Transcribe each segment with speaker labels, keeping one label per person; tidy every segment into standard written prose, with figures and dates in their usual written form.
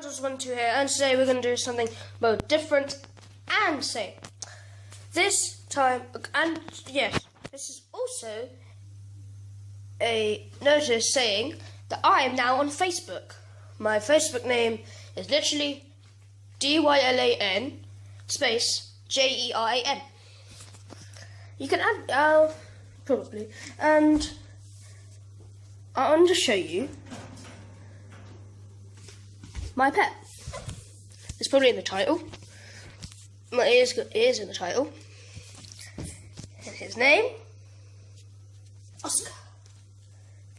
Speaker 1: Just here, and today we're going to do something both different and same. This time, and yes, this is also a notice saying that I am now on Facebook. My Facebook name is literally DYLAN space JERAN. You can add probably, and I want to show you my pet. It's probably in the title. Well, it is in the title. And his name, Oscar.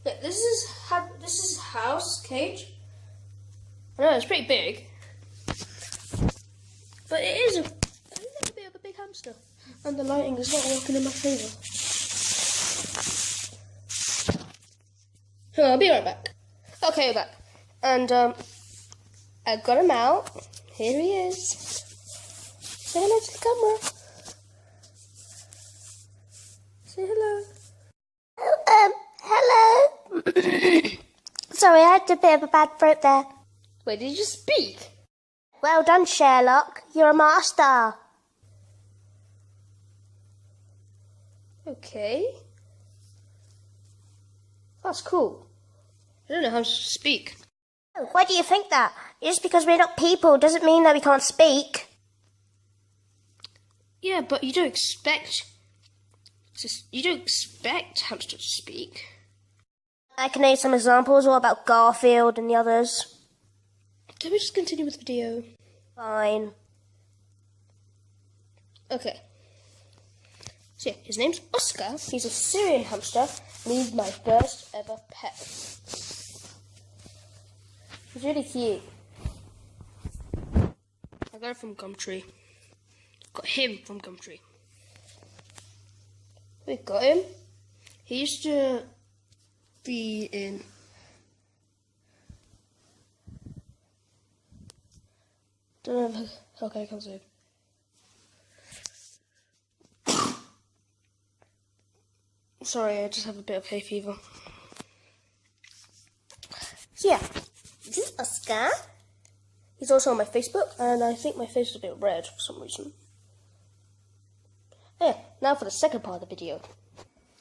Speaker 1: Look, this is house cage. I know it's pretty big, but it is a little bit of a big hamster, and the lighting is not working in my favour. So I'll be right back. Okay, we're back, and I got him out. Here he is. Say hello to the camera. Say hello.
Speaker 2: Hello. Sorry, I had a bit of a bad throat there.
Speaker 1: Wait, did you just speak?
Speaker 2: Well done, Sherlock. You're a master.
Speaker 1: Okay. That's cool. I don't know how to speak.
Speaker 2: Oh, why do you think that? Just because we're not people doesn't mean that we can't speak.
Speaker 1: Yeah, but you don't expect hamsters to speak.
Speaker 2: I can name some examples all about Garfield and the others.
Speaker 1: Can we just continue with the video?
Speaker 2: Fine.
Speaker 1: Okay. So yeah, his name's Oscar. He's a Syrian hamster, and he's my first ever pet. He's really cute. I got it from Gumtree. Got him from Gumtree. We got him. He used to be in don't know. Okay, I can't say. Sorry, I just have a bit of hay fever. So yeah, this is Oscar. He's also on my Facebook, and I think my face is a bit red for some reason. Yeah, now for the second part of the video.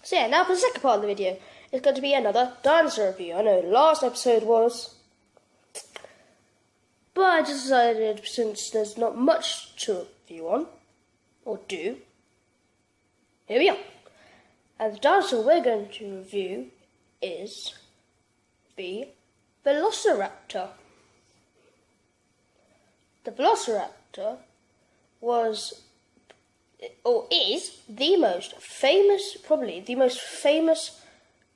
Speaker 1: So yeah, now for the second part of the video, it's going to be another dinosaur review. I know last episode was, but I just decided, since there's not much to review on, or do, here we are. And the dinosaur we're going to review is the Velociraptor. The Velociraptor was, or is, the most famous, probably the most famous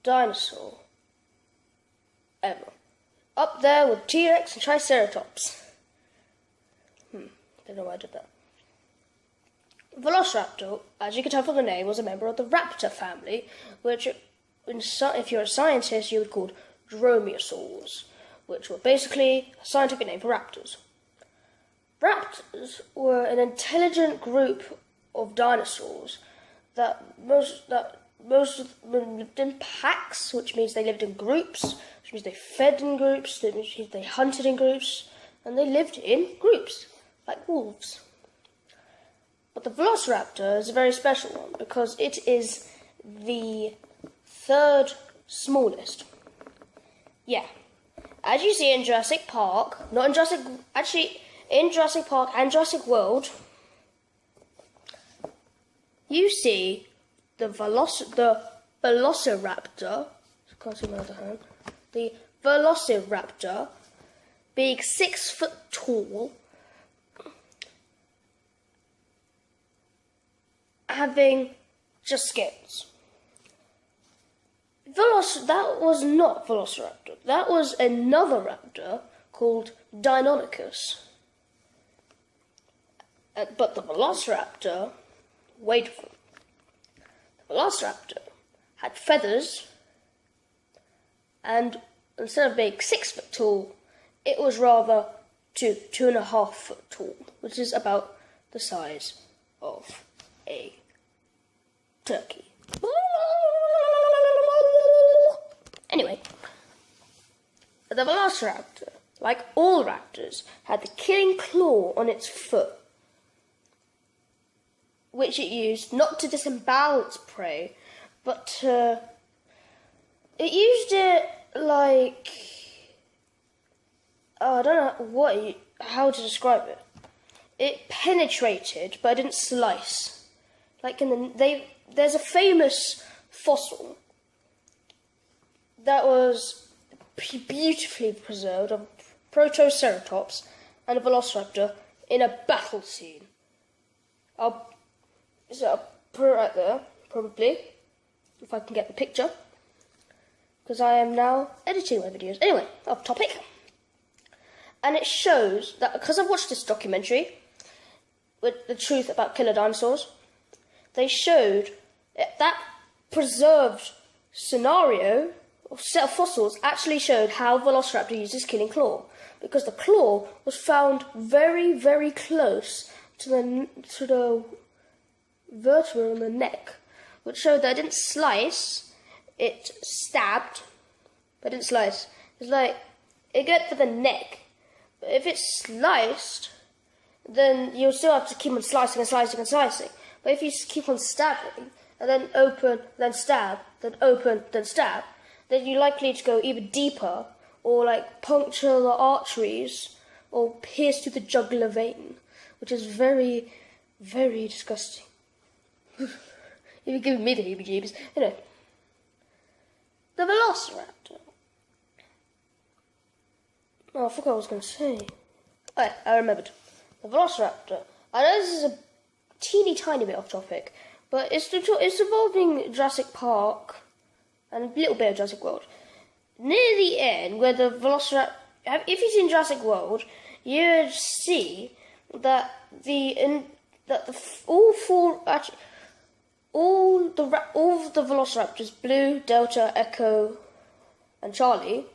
Speaker 1: dinosaur ever. Up there with T-Rex and Triceratops. Don't know why I did that. Velociraptor, as you can tell from the name, was a member of the raptor family, which, if you're a scientist, you would call dromaeosaurs, which were basically a scientific name for raptors. Raptors were an intelligent group of dinosaurs that most of them lived in packs, which means they lived in groups, which means they fed in groups, which means they hunted in groups, and they lived in groups, like wolves. But the Velociraptor is a very special one because it is the third smallest. Yeah. As you see in Jurassic Park, in Jurassic Park and Jurassic World, you see the Velociraptor, can't see my other hand, the Velociraptor being 6 foot tall, having just scales. That was not Velociraptor. That was another raptor called Deinonychus. But the Velociraptor, wait for it. The Velociraptor had feathers, and instead of being 6 foot tall, it was rather 2.5 foot tall, which is about the size of a turkey. Anyway, the Velociraptor, like all raptors, had the killing claw on its foot, which it used not to disembowel its prey, but to... It used it like... I don't know how to describe it. It penetrated, but it didn't slice. Like there's a famous fossil that was beautifully preserved of Protoceratops and a Velociraptor in a battle scene. I'll put it right there, probably, if I can get the picture, because I am now editing my videos. Anyway, off topic. And it shows that, because I've watched this documentary with the truth about killer dinosaurs, they showed that preserved scenario or set of fossils actually showed how Velociraptor used his killing claw, because the claw was found very, very close to the vertebra on the neck, which showed that it didn't slice, it stabbed, but it didn't slice. It's like, it got for the neck, but if it's sliced, then you'll still have to keep on slicing and slicing and slicing. But if you keep on stabbing, and then open, then stab, then open, then stab, then you're likely to go even deeper, or like puncture the arteries, or pierce through the jugular vein, which is very, very disgusting. You're giving me the heebie-jeebies. Anyway, the Velociraptor. Oh, I forgot what I was going to say. Oh, yeah, I remembered. The Velociraptor. I know this is a teeny tiny bit off topic, but it's involving Jurassic Park and a little bit of Jurassic World. Near the end, where the Velociraptor... If you've seen Jurassic World, you'd see that all of the Velociraptors, Blue, Delta, Echo, and Charlie,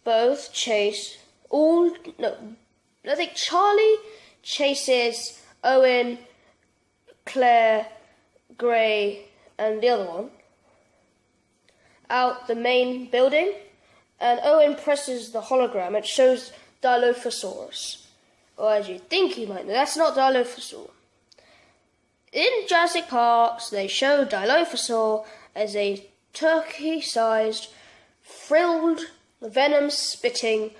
Speaker 1: both chase I think Charlie chases Owen, Claire, Gray, and the other one out the main building, and Owen presses the hologram. It shows Dilophosaurus, or as you think you might know, that's not Dilophosaur. In Jurassic Park, they show Dilophosaur as a turkey-sized, frilled, venom-spitting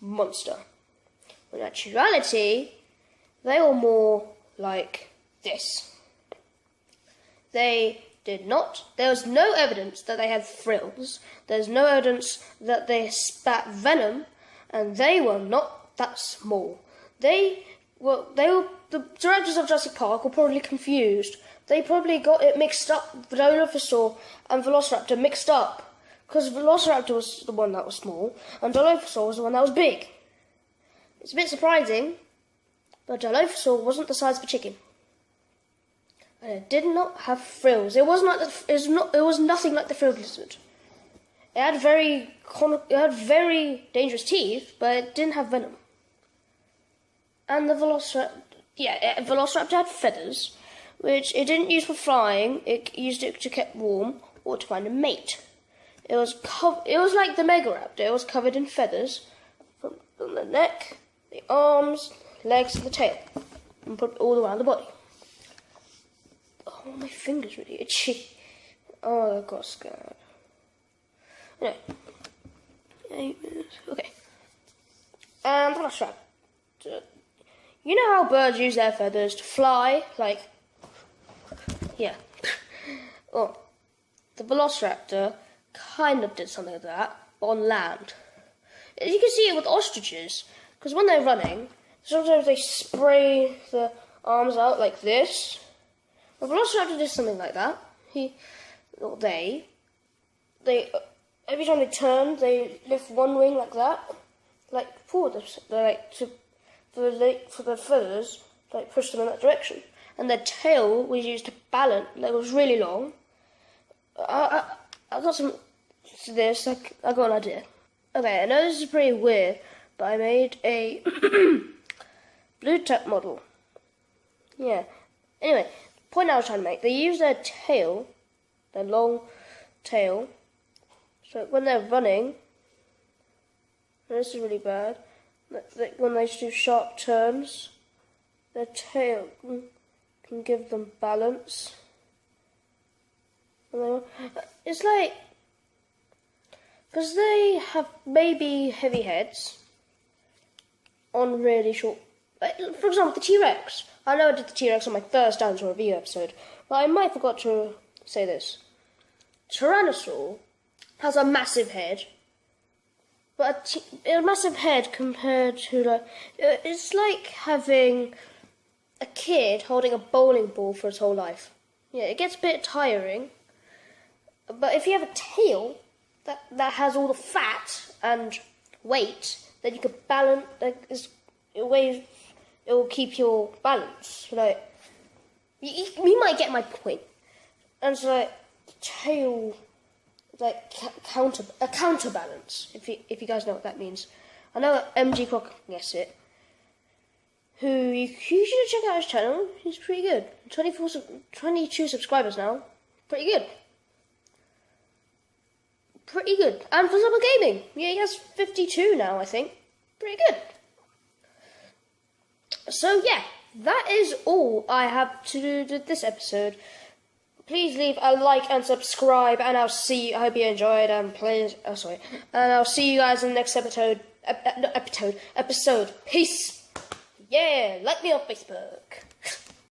Speaker 1: monster. In actuality, they were more like this. There was no evidence that they had frills. There's no evidence that they spat venom, and they were not that small. The directors of Jurassic Park were probably confused. They probably got it mixed up, Dilophosaur and Velociraptor mixed up, because Velociraptor was the one that was small, and Dilophosaur was the one that was big. It's a bit surprising, but Dilophosaur wasn't the size of a chicken. And it did not have frills. It was nothing like the frilled lizard. It had very dangerous teeth, but it didn't have venom. And the Velociraptor had feathers, which it didn't use for flying. It used it to keep warm or to find a mate. It was like the Megaraptor. It was covered in feathers from the neck, the arms, legs, and the tail, and put all around the body. Oh, my finger's really itchy. Oh, I got scared. Anyway. Okay. And Velociraptor. You know how birds use their feathers to fly? Like, yeah. Well, the Velociraptor kind of did something like that, but on land. You can see it with ostriches, because when they're running, sometimes they spray the arms out like this. The Velociraptor did something like that. Every time they turn, they lift one wing like that, like forward. For their feathers, like push them in that direction. And their tail was used to balance. Like, it was really long. I got some to this. I got an idea. Okay, I know this is pretty weird, but I made a blue tap model. Yeah. Anyway, point I was trying to make. They use their tail, their long tail. So when they're running, and this is really bad. When they do sharp turns, their tail can give them balance. It's like, because they have maybe heavy heads on really short. Like, for example, the T-Rex. I know I did the T-Rex on my first dinosaur review episode, but I might forgot to say this. Tyrannosaur has a massive head, but a massive head compared to it's like having a kid holding a bowling ball for his whole life. Yeah, it gets a bit tiring. But if you have a tail that has all the fat and weight, then you can balance. It will keep your balance. Like you might get my point. And it's like tail, like counterbalance. If you guys know what that means, I know that MG Croc gets it. Who you should check out his channel. He's pretty good. 22 subscribers now. Pretty good. Pretty good. And for Summer Gaming, yeah, he has 52 now, I think. Pretty good. So yeah, that is all I have to do with this episode. Please leave a like and subscribe, and I'll see you. I hope you enjoyed, and please, and I'll see you guys in the next episode. Peace. Yeah, like me on Facebook.